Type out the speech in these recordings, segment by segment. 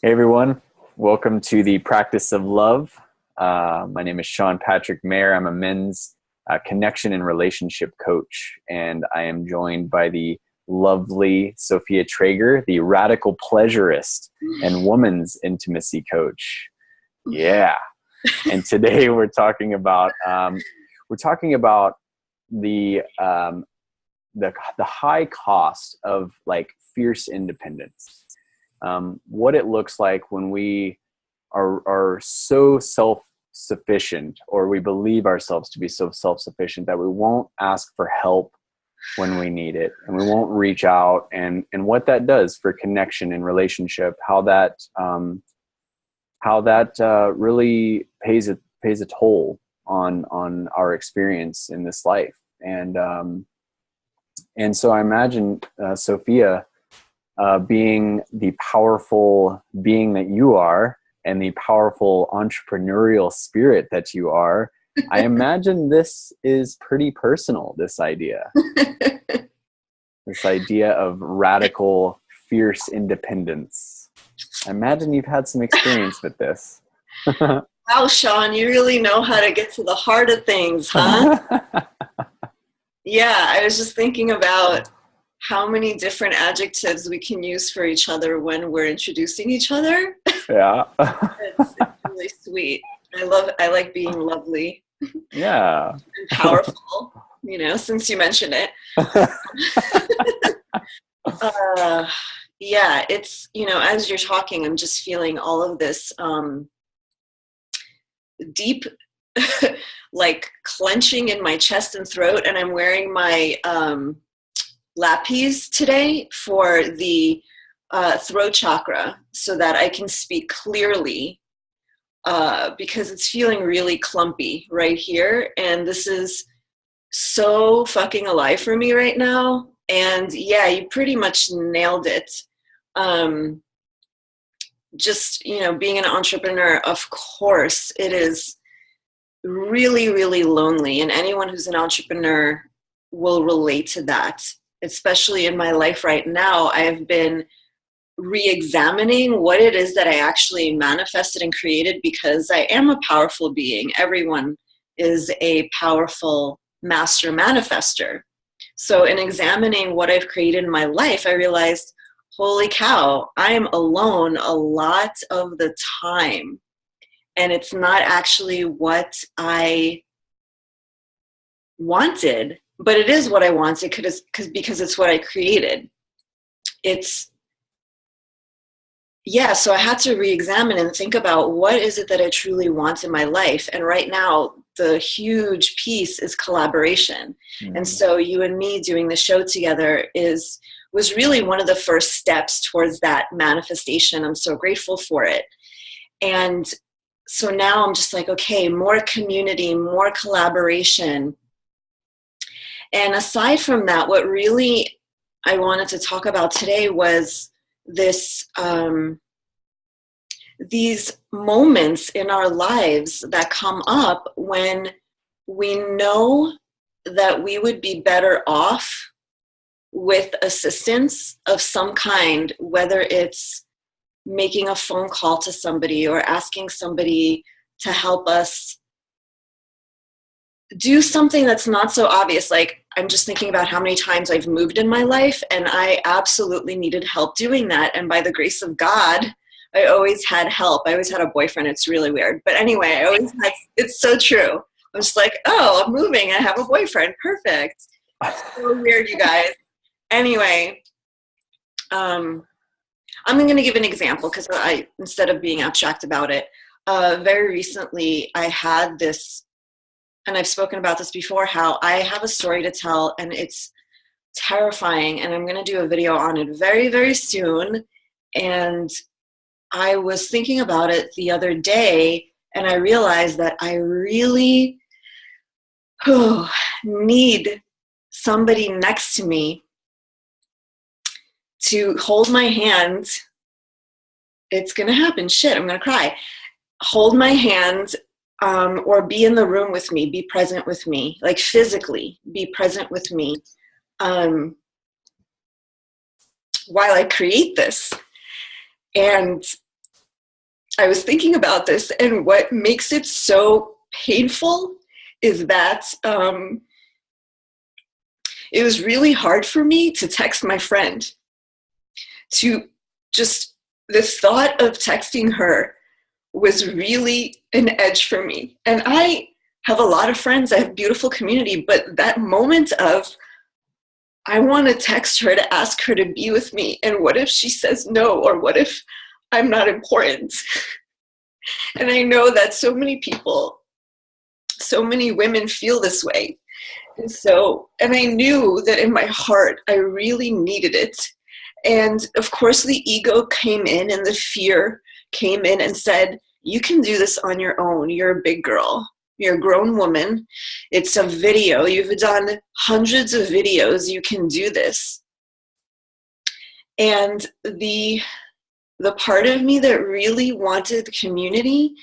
Hey everyone, welcome to the Practice of Love. My name is Sean Patrick Mayer. I'm a men's connection and relationship coach, and I am joined by the lovely Sophia Traeger, the radical pleasurist and woman's intimacy coach. Yeah, and today we're talking about the the high cost of like fierce independence. What it looks like when we are so self-sufficient, or we believe ourselves to be so self-sufficient that we won't ask for help when we need it, and we won't reach out, and what that does for connection and relationship, how that really pays a toll on our experience in this life. And so I imagine Sophia, being the powerful being that you are and the powerful entrepreneurial spirit that you are, I imagine this is pretty personal, this idea of radical, fierce independence. I imagine you've had some experience with this. Wow, Sean, you really know how to get to the heart of things, huh? Yeah, I was just thinking about how many different adjectives we can use for each other when we're introducing each other. Yeah. It's really sweet. I like being lovely. Yeah. And powerful, since you mentioned it. Yeah, it's, as you're talking, I'm just feeling all of this deep like clenching in my chest and throat, and I'm wearing my lapis today for the throat chakra so that I can speak clearly, because it's feeling really clumpy right here, and this is so fucking alive for me right now. And yeah, you pretty much nailed it. Just being an entrepreneur, of course it is really, really lonely, and anyone who's an entrepreneur will relate to that. Especially in my life right now, I have been re-examining what it is that I actually manifested and created, because I am a powerful being. Everyone is a powerful master manifester. So in examining what I've created in my life, I realized, holy cow, I am alone a lot of the time. And it's not actually what I wanted, but it is what I wanted because it's what I created. So I had to re-examine and think about what is it that I truly want in my life. And right now, the huge piece is collaboration. Mm-hmm. And so you and me doing the show together was really one of the first steps towards that manifestation. I'm so grateful for it. And so now I'm just like, okay, more community, more collaboration. And aside from that, what really I wanted to talk about today was this, these moments in our lives that come up when we know that we would be better off with assistance of some kind, whether it's making a phone call to somebody or asking somebody to help us do something that's not so obvious. Like, I'm just thinking about how many times I've moved in my life and I absolutely needed help doing that. And by the grace of God, I always had help. I always had a boyfriend. It's really weird. But anyway, it's so true. I'm just like, oh, I'm moving. I have a boyfriend. Perfect. So weird, you guys. Anyway, I'm going to give an example because instead of being abstract about it, very recently I had this, and I've spoken about this before, how I have a story to tell and it's terrifying, and I'm going to do a video on it very, very soon. And I was thinking about it the other day, and I realized that I really need somebody next to me to hold my hand. It's going to happen. Shit, I'm going to cry. Hold my hand, or be in the room with me, be present with me, like physically be present with me while I create this. And I was thinking about this, and what makes it so painful is that it was really hard for me to text my friend. To just, the thought of texting her was really an edge for me. And I have a lot of friends, I have a beautiful community, but that moment of, I want to text her to ask her to be with me, and what if she says no, or what if I'm not important? And I know that so many people, so many women feel this way. And I knew that in my heart, I really needed it. And of course, the ego came in and the fear came in and said, you can do this on your own. You're a big girl. You're a grown woman. It's a video. You've done hundreds of videos. You can do this. And the part of me that really wanted community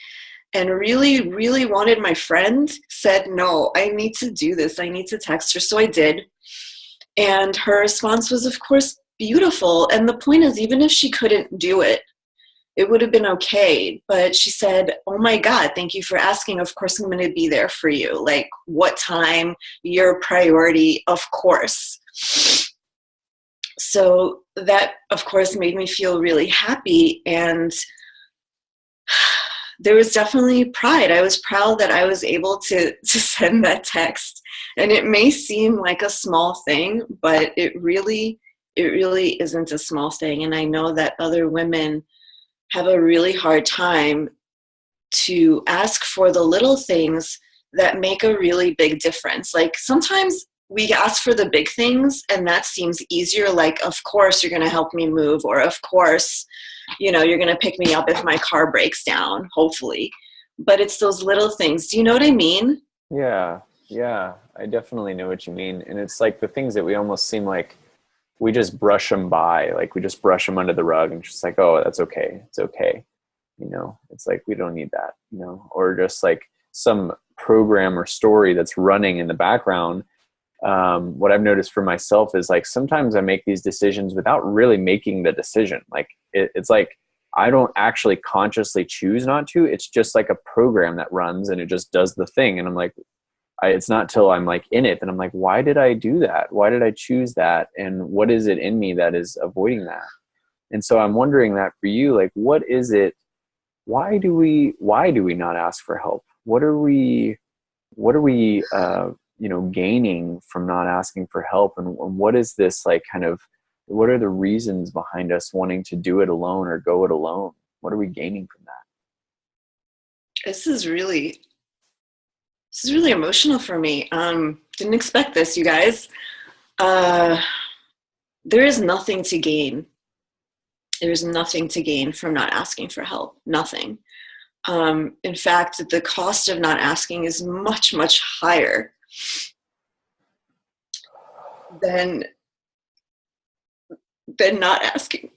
and really, really wanted my friend said, no, I need to do this. I need to text her. So I did. And her response was, of course, beautiful. And the point is, even if she couldn't do it, it would have been okay. But she said, oh my God, thank you for asking. Of course, I'm going to be there for you. Like, what time, your priority, of course. So that, of course, made me feel really happy. And there was definitely pride. I was proud that I was able to send that text. And it may seem like a small thing, but it really isn't a small thing. And I know that other women have a really hard time to ask for the little things that make a really big difference. Like, sometimes we ask for the big things and that seems easier. Like, of course you're going to help me move, or of course, you're going to pick me up if my car breaks down, hopefully. But it's those little things. Do you know what I mean? Yeah. I definitely know what you mean. And it's like the things that we almost seem like we just brush them by, like we just brush them under the rug and just like, oh, that's okay. It's okay. It's like, we don't need that, or just like some program or story that's running in the background. What I've noticed for myself is like, sometimes I make these decisions without really making the decision. Like it's like, I don't actually consciously choose not to. It's just like a program that runs and it just does the thing. And I'm like, it's not till I'm like in it and I'm like, why did I do that? Why did I choose that? And what is it in me that is avoiding that? And so I'm wondering that for you, like, what is it? Why do we not ask for help? What are we gaining from not asking for help? And what is this like kind of, what are the reasons behind us wanting to do it alone or go it alone? What are we gaining from that? This is really emotional for me. Didn't expect this, you guys. There is nothing to gain. There's nothing to gain from not asking for help. Nothing. In fact, the cost of not asking is much, much higher than not asking.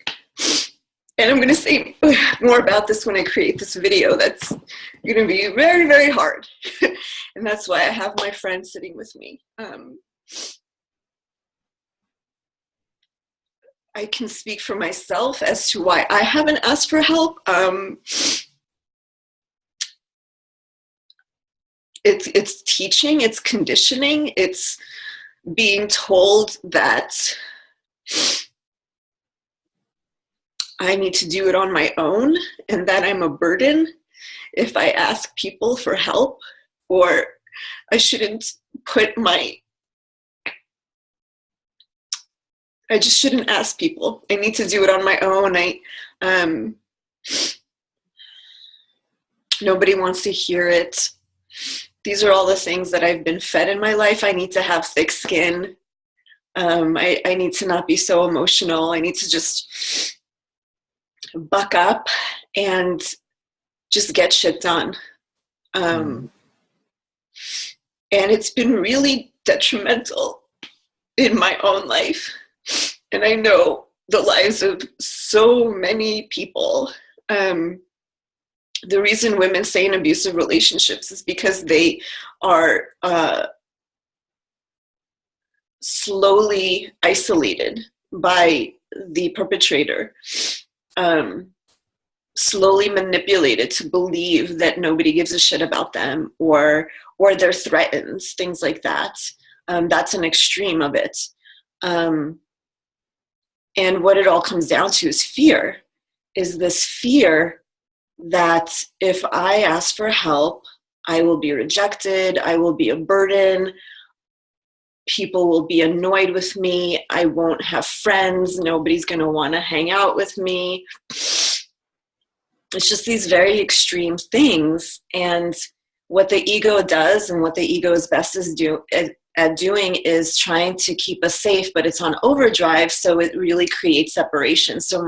And I'm going to say more about this when I create this video. That's going to be very, very hard. And that's why I have my friend sitting with me. I can speak for myself as to why I haven't asked for help. It's teaching, it's conditioning, it's being told that I need to do it on my own and that I'm a burden if I ask people for help, or I shouldn't I just shouldn't ask people. I need to do it on my own. Nobody wants to hear it. These are all the things that I've been fed in my life. I need to have thick skin. I need to not be so emotional. I need to just buck up and just get shit done. And it's been really detrimental in my own life. And I know the lives of so many people. The reason women stay in abusive relationships is because they are slowly isolated by the perpetrator. slowly manipulated to believe that nobody gives a shit about them, or they're threatened, things like that. That's an extreme of it. And what it all comes down to is fear, is this fear that if I ask for help, I will be rejected, I will be a burden, people will be annoyed with me, I won't have friends, nobody's going to want to hang out with me. It's just these very extreme things. And what the ego does, and what the ego is best at doing, is trying to keep us safe, but it's on overdrive, so it really creates separation. So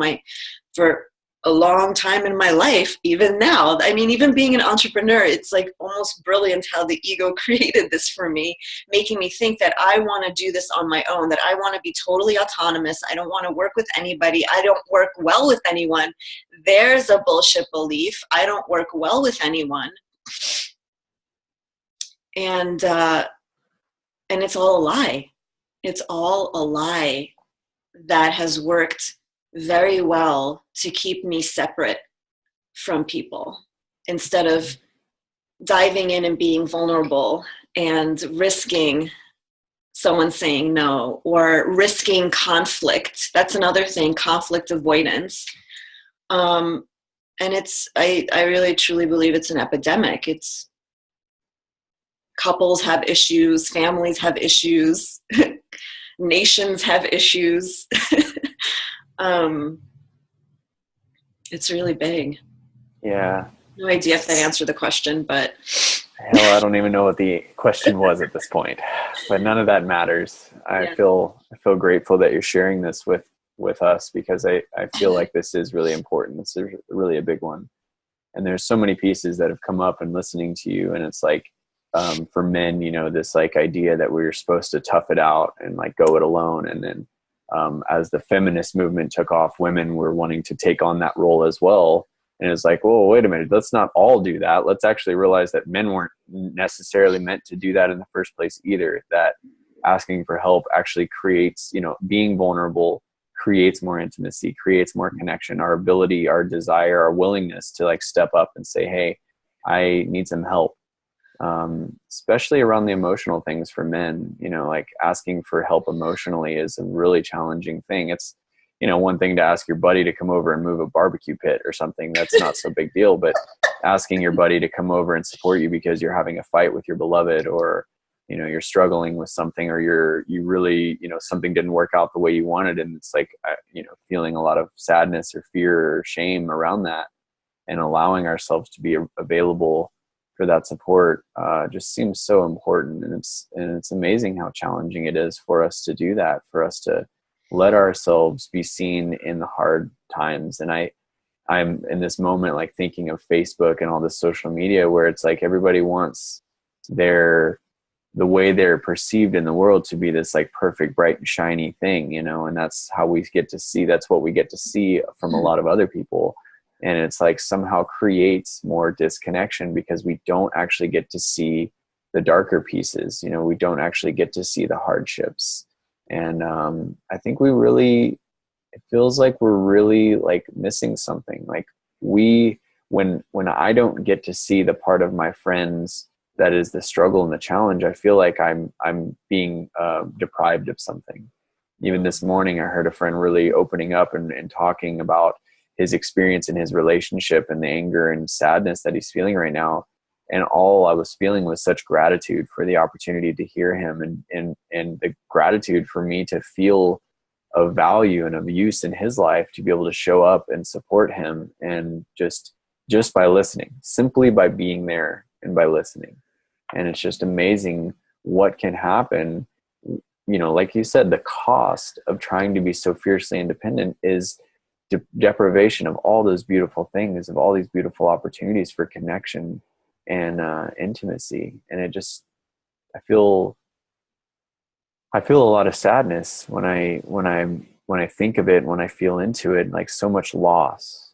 for a long time in my life, even now, I mean, even being an entrepreneur, it's like almost brilliant how the ego created this for me, making me think that I want to do this on my own, that I want to be totally autonomous. I don't want to work with anybody. I don't work well with anyone. There's a bullshit belief. I don't work well with anyone. And it's all a lie. It's all a lie that has worked very well to keep me separate from people, instead of diving in and being vulnerable and risking someone saying no, or risking conflict. That's another thing, conflict avoidance. And I really truly believe it's an epidemic. It's couples have issues, families have issues, nations have issues. It's really big. Yeah. No idea if that answered the question, but Hell, I don't even know what the question was at this point, but none of that matters. I feel grateful that you're sharing this with us, because I feel like this is really important. This is really a big one. And there's so many pieces that have come up in listening to you. And it's like, for men, this like idea that we're supposed to tough it out and like go it alone. And then as the feminist movement took off, women were wanting to take on that role as well. And it's like, whoa, wait a minute, let's not all do that. Let's actually realize that men weren't necessarily meant to do that in the first place either. That asking for help actually creates, being vulnerable creates more intimacy, creates more connection, our ability, our desire, our willingness to like step up and say, hey, I need some help. Especially around the emotional things for men, like asking for help emotionally is a really challenging thing. It's, one thing to ask your buddy to come over and move a barbecue pit or something. That's not so big deal, but asking your buddy to come over and support you because you're having a fight with your beloved, or, you're struggling with something, or you really, something didn't work out the way you wanted. And it's like, feeling a lot of sadness or fear or shame around that, and allowing ourselves to be available for that support just seems so important. And it's amazing how challenging it is for us to do that, for us to let ourselves be seen in the hard times. And I'm in this moment, like thinking of Facebook and all this social media, where it's like everybody wants the way they're perceived in the world to be this like perfect, bright and shiny thing, and that's how we get to see, that's what we get to see from a lot of other people. And it's like somehow creates more disconnection, because we don't actually get to see the darker pieces. We don't actually get to see the hardships. And I think it feels like we're really like missing something. Like when I don't get to see the part of my friends that is the struggle and the challenge, I feel like I'm being deprived of something. Even this morning, I heard a friend really opening up and talking about his experience in his relationship and the anger and sadness that he's feeling right now. And all I was feeling was such gratitude for the opportunity to hear him, and the gratitude for me to feel of value and of use in his life, to be able to show up and support him. And just by listening, simply by being there and by listening. And it's just amazing what can happen. Like you said, the cost of trying to be so fiercely independent is deprivation of all those beautiful things, of all these beautiful opportunities for connection and intimacy. And I feel a lot of sadness when I think of it, when I feel into it, like so much loss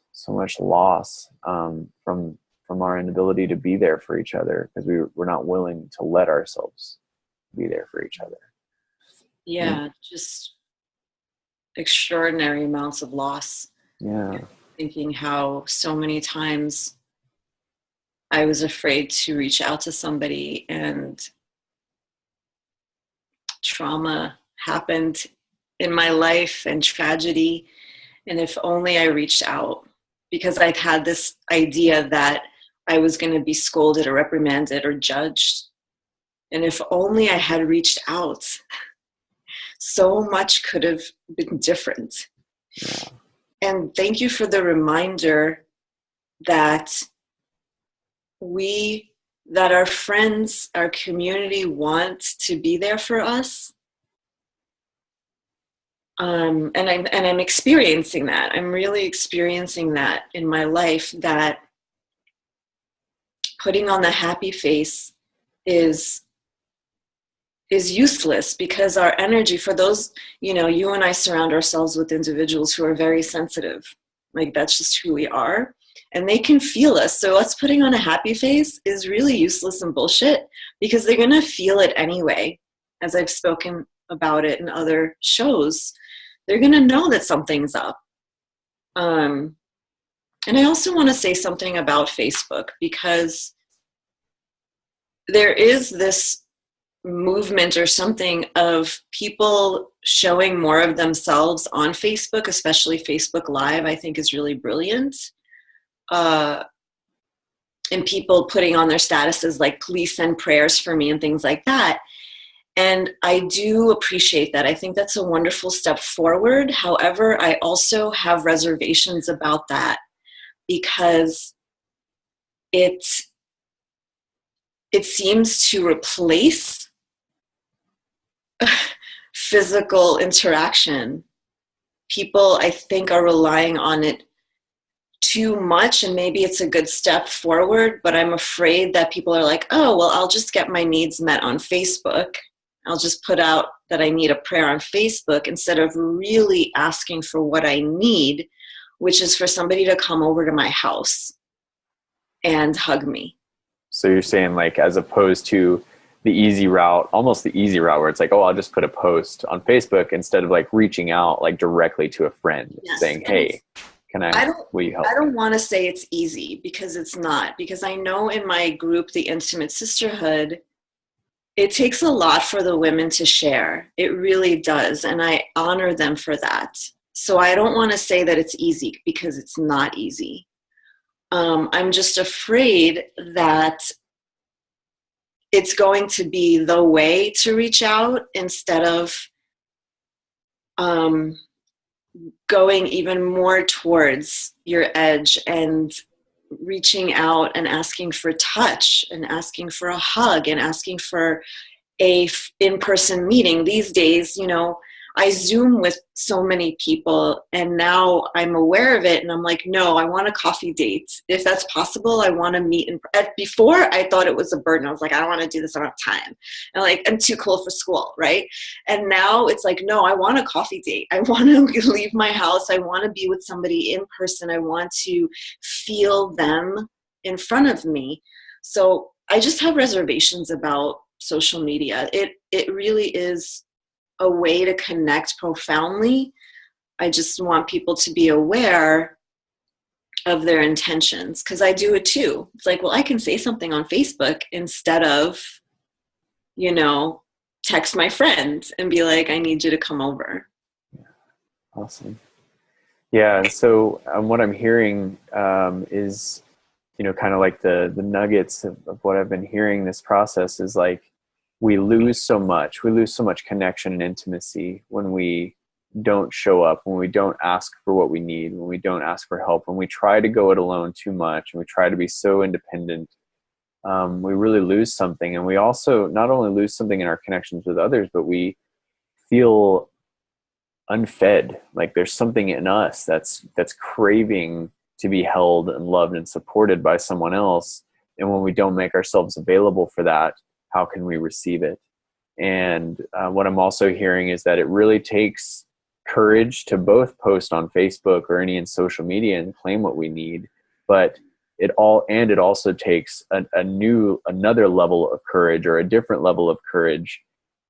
from our inability to be there for each other, because we're not willing to let ourselves be there for each other. Yeah, just extraordinary amounts of loss. Yeah. thinking how so many times I was afraid to reach out to somebody, and trauma happened in my life and tragedy. And if only I reached out, because I've had this idea that I was going to be scolded or reprimanded or judged. And if only I had reached out, so much could have been different. Yeah. And thank you for the reminder that that our friends, our community want to be there for us. And I'm experiencing that. I'm really experiencing that in my life, that putting on the happy face is useless, because our energy, for those, you and I surround ourselves with individuals who are very sensitive. Like, that's just who we are. And they can feel us. So us putting on a happy face is really useless and bullshit, because they're going to feel it anyway. As I've spoken about it in other shows, they're going to know that something's up. And I also want to say something about Facebook, because there is this movement or something of people showing more of themselves on Facebook, especially Facebook Live, I think is really brilliant. And people putting on their statuses like, please send prayers for me and things like that. And I do appreciate that. I think that's a wonderful step forward. However, I also have reservations about that, because it seems to replace physical interaction. People, I think, are relying on it too much, and maybe it's a good step forward, but I'm afraid that people are like, oh, well, I'll just get my needs met on Facebook. I'll just put out that I need a prayer on Facebook, instead of really asking for what I need, which is for somebody to come over to my house and hug me. So you're saying, like, as opposed to the easy route, almost the easy route where it's like, oh, I'll just put a post on Facebook, instead of like reaching out like directly to a friend, yes, saying, hey, will you help? I don't want to say it's easy, because it's not. Because I know in my group, the Intimate Sisterhood, it takes a lot for the women to share. It really does. And I honor them for that. So I don't want to say that it's easy, because it's not easy. I'm just afraid that it's going to be the way to reach out, instead of going even more towards your edge and reaching out and asking for touch and asking for a hug and asking for a in-person meeting. These days, I Zoom with so many people, and now I'm aware of it, and I'm like, no, I want a coffee date. If that's possible, I want to meet. Before, I thought it was a burden. I was like, I don't want to do this. I don't have time. And like, I'm too cool for school, right? And now it's like, no, I want a coffee date. I want to leave my house. I want to be with somebody in person. I want to feel them in front of me. So I just have reservations about social media. It really is a way to connect profoundly. I just want people to be aware of their intentions, because I do it too. It's like, well, I can say something on Facebook instead of, text my friend and be like, I need you to come over. Awesome. Yeah. And so what I'm hearing is, kind of like the nuggets of what I've been hearing this process is like, we lose so much connection and intimacy when we don't show up, when we don't ask for what we need, when we don't ask for help, when we try to go it alone too much, and we try to be so independent. We really lose something. And we also not only lose something in our connections with others, but we feel unfed. Like there's something in us that's craving to be held and loved and supported by someone else. And when we don't make ourselves available for that, how can we receive it? And what I'm also hearing is that it really takes courage to both post on Facebook or any in social media and claim what we need, but it also takes another level of courage, or a different level of courage,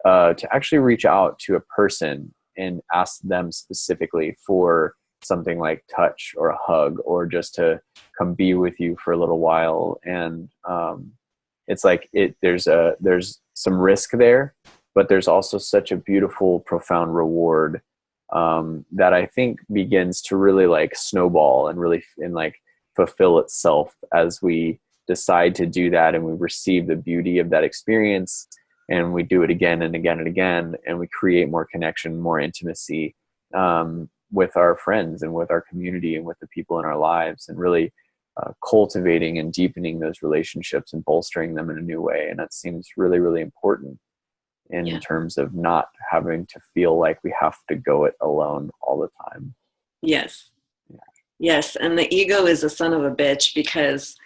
to actually reach out to a person and ask them specifically for something like touch or a hug, or just to come be with you for a little while. And it's like there's some risk there, but there's also such a beautiful, profound reward that I think begins to really like snowball and really like fulfill itself as we decide to do that, and we receive the beauty of that experience, and we do it again and again and again, and we create more connection, more intimacy with our friends and with our community and with the people in our lives, and really cultivating and deepening those relationships and bolstering them in a new way. And that seems really, really important in terms of not having to feel like we have to go it alone all the time. Yes. Yeah. Yes. And the ego is a son of a bitch, because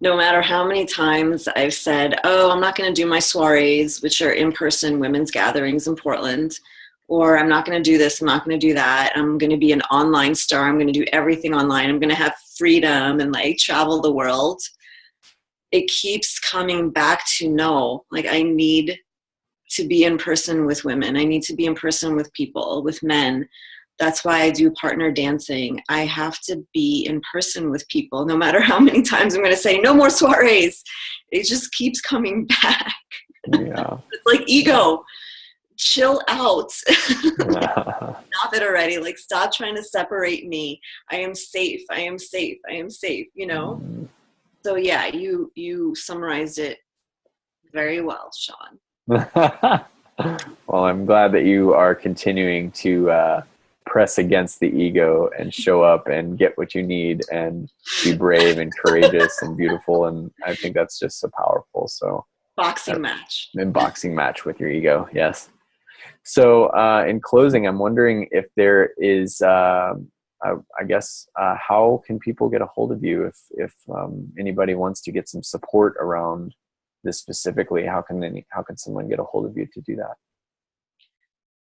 no matter how many times I've said, oh, I'm not going to do my soirees, which are in-person women's gatherings in Portland, or I'm not going to do this, I'm not going to do that, I'm going to be an online star, I'm going to do everything online, I'm going to have freedom and like travel the world, it keeps coming back to no, like I need to be in person with women, I need to be in person with people, with men. That's why I do partner dancing. I have to be in person with people, no matter how many times I'm going to say no more soirees. It just keeps coming back. Yeah. It's like ego. Chill out. Stop it already. Like, stop trying to separate me. I am safe. I am safe. I am safe, you know? So yeah, you summarized it very well, Sean. Well, I'm glad that you are continuing to press against the ego and show up and get what you need and be brave and courageous and beautiful. And I think that's just so powerful. So boxing match with your ego. Yes. So in closing, I'm wondering if there is, I guess, how can people get a hold of you if anybody wants to get some support around this specifically? How can someone get a hold of you to do that?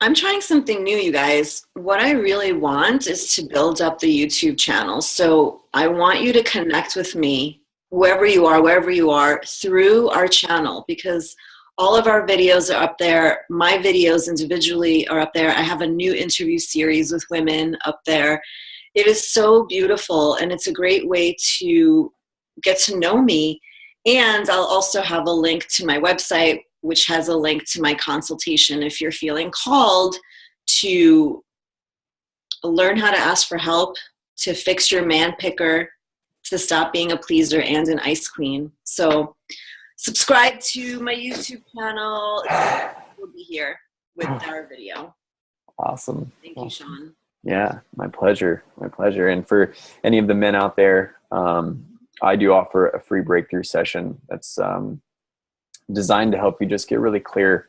I'm trying something new, you guys. What I really want is to build up the YouTube channel. So I want you to connect with me, wherever you are, wherever you are, through our channel, because all of our videos are up there. My videos individually are up there. I have a new interview series with women up there. It is so beautiful, and it's a great way to get to know me. And I'll also have a link to my website, which has a link to my consultation if you're feeling called to learn how to ask for help, to fix your man picker, to stop being a pleaser and an ice queen. So subscribe to my YouTube channel. We'll be here with our video. Awesome. Thank you, Sean. Yeah, my pleasure. My pleasure. And for any of the men out there, I do offer a free breakthrough session that's designed to help you just get really clear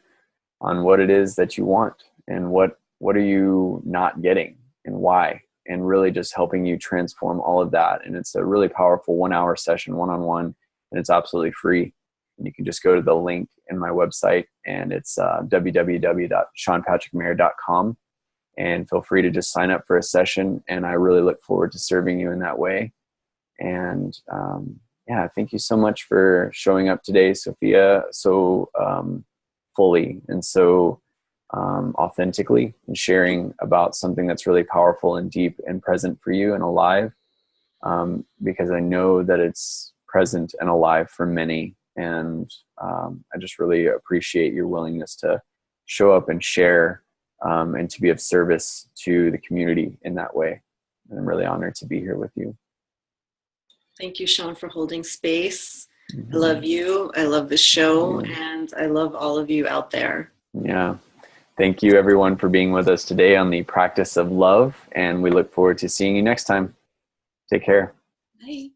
on what it is that you want and what are you not getting and why, and really just helping you transform all of that. And it's a really powerful 1 hour session, one-on-one, and it's absolutely free. And you can just go to the link in my website, and it's www.seanpatrickmayer.com, and feel free to just sign up for a session. And I really look forward to serving you in that way. And yeah, thank you so much for showing up today, Sophia, so fully and so authentically, and sharing about something that's really powerful and deep and present for you and alive, because I know that it's present and alive for many. And I just really appreciate your willingness to show up and share and to be of service to the community in that way. And I'm really honored to be here with you. Thank you, Sean, for holding space. I love you. I love the show, and I love all of you out there. Yeah. Thank you, everyone, for being with us today on the Practice of Love, and we look forward to seeing you next time. Take care. Bye.